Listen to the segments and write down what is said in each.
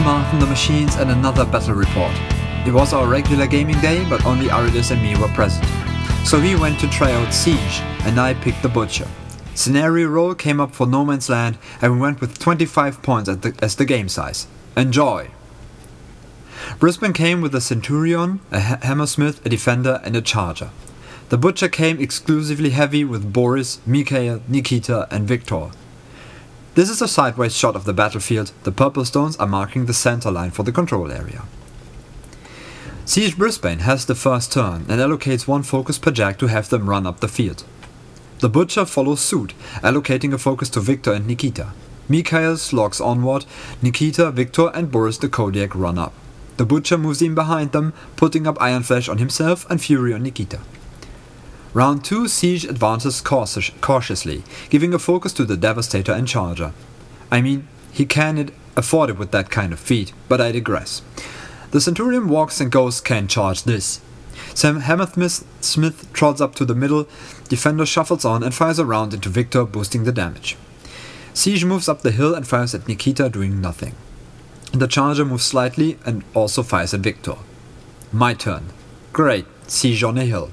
Marth and the Machines and another battle report. It was our regular gaming day, but only Aridus and me were present. So he went to try out Siege, and I picked the Butcher. Scenario roll came up for No Man's Land, and we went with 25 points as the game size. Enjoy! Brisbane came with a Centurion, a Hammersmith, a Defender and a Charger. The Butcher came exclusively heavy with Boris, Mikhail, Nikita and Victor. This is a sideways shot of the battlefield. The purple stones are marking the center line for the control area. Siege Brisbane has the first turn and allocates one focus per jack to have them run up the field. The Butcher follows suit, allocating a focus to Victor and Nikita. Mikhail slogs onward, Nikita, Victor and Boris the Kodiak run up. The Butcher moves in behind them, putting up Iron Flash on himself and Fury on Nikita. Round 2, Siege advances cautiously, giving a focus to the Devastator and Charger. I mean, he can afford it with that kind of feat, but I digress. The Centurion walks and Ghosts can charge this. Sam Hammersmith trots up to the middle, Defender shuffles on and fires a round into Victor, boosting the damage. Siege moves up the hill and fires at Nikita, doing nothing. The Charger moves slightly and also fires at Victor. My turn. Great, Siege on a hill.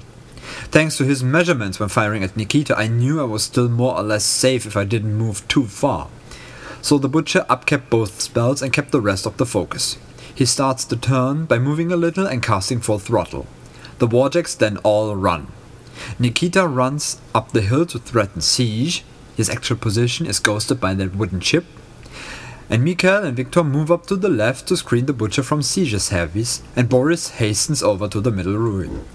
Thanks to his measurements when firing at Nikita, I knew I was still more or less safe if I didn't move too far. So the Butcher upkept both spells and kept the rest of the focus. He starts the turn by moving a little and casting full throttle. The Warjacks then all run. Nikita runs up the hill to threaten Siege. His actual position is ghosted by that wooden chip. And Mikhail and Victor move up to the left to screen the Butcher from Siege's heavies, and Boris hastens over to the middle ruin.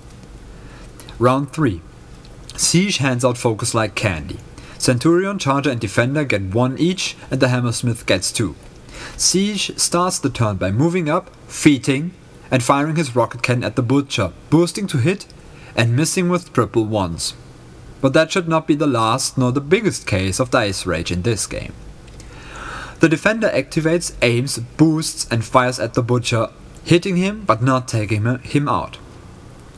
Round 3. Siege hands out focus like candy. Centurion, Charger and Defender get 1 each and the Hammersmith gets 2. Siege starts the turn by moving up, feating and firing his rocket cannon at the Butcher, boosting to hit and missing with triple ones. But that should not be the last nor the biggest case of Dice Rage in this game. The Defender activates, aims, boosts and fires at the Butcher, hitting him but not taking him out.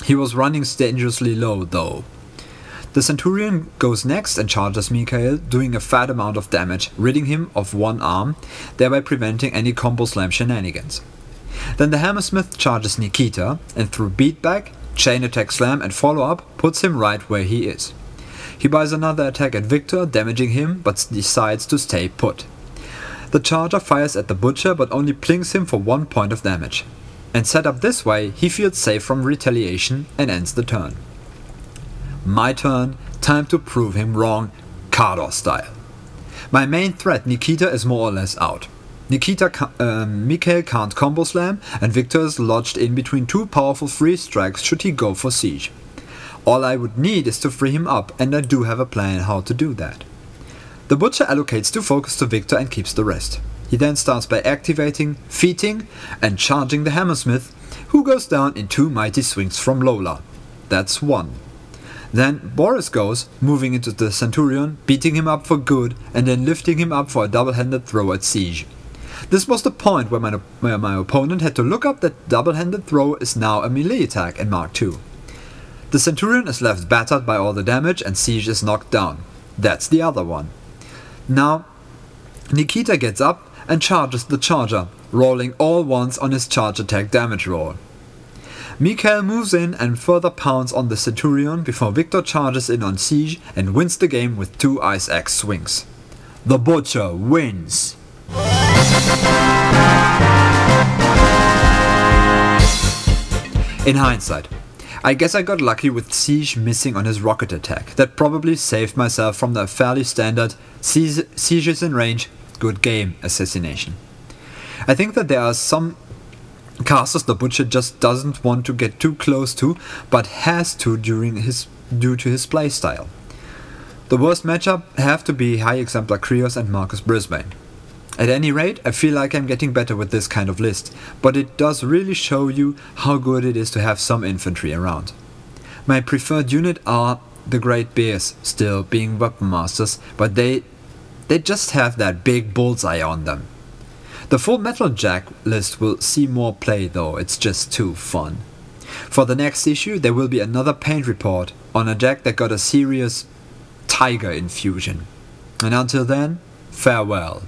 He was running dangerously low though. The Centurion goes next and charges Mikhail, doing a fat amount of damage, ridding him of one arm, thereby preventing any combo slam shenanigans. Then the Hammersmith charges Nikita and through beatback, chain attack slam and follow up puts him right where he is. He buys another attack at Victor, damaging him but decides to stay put. The Charger fires at the Butcher but only plings him for 1 point of damage. And set up this way, he feels safe from retaliation and ends the turn. My turn, time to prove him wrong, Khardov style. My main threat, Nikita, is more or less out. Mikhail can't combo slam and Victor is lodged in between 2 powerful freeze strikes should he go for Siege. All I would need is to free him up, and I do have a plan how to do that. The Butcher allocates 2 focus to Victor and keeps the rest. He then starts by activating, feating and charging the Hammersmith, who goes down in 2 mighty swings from Lola. That's 1. Then Boris goes, moving into the Centurion, beating him up for good and then lifting him up for a double-handed throw at Siege. This was the point where my opponent had to look up that double-handed throw is now a melee attack in Mark II. The Centurion is left battered by all the damage and Siege is knocked down. That's the other one. Now Nikita gets up and charges the Charger, rolling all ones on his charge attack damage roll. Mikhail moves in and further pounds on the Centurion before Victor charges in on Siege and wins the game with 2 Ice Axe swings. The Butcher wins! In hindsight, I guess I got lucky with Siege missing on his rocket attack. That probably saved myself from the fairly standard Siege is in range, good game assassination. I think that there are some casters the Butcher just doesn't want to get too close to, but has to due to his playstyle. The worst matchup have to be High Exemplar Krios and Marcus Brisbane. At any rate, I feel like I'm getting better with this kind of list, but it does really show you how good it is to have some infantry around. My preferred unit are the Great Bears, still being Weapon Masters, but they just have that big bullseye on them. The Full Metal Jack list will see more play though, it's just too fun. For the next issue there will be another paint report on a Jack that got a serious tiger infusion. And until then, farewell.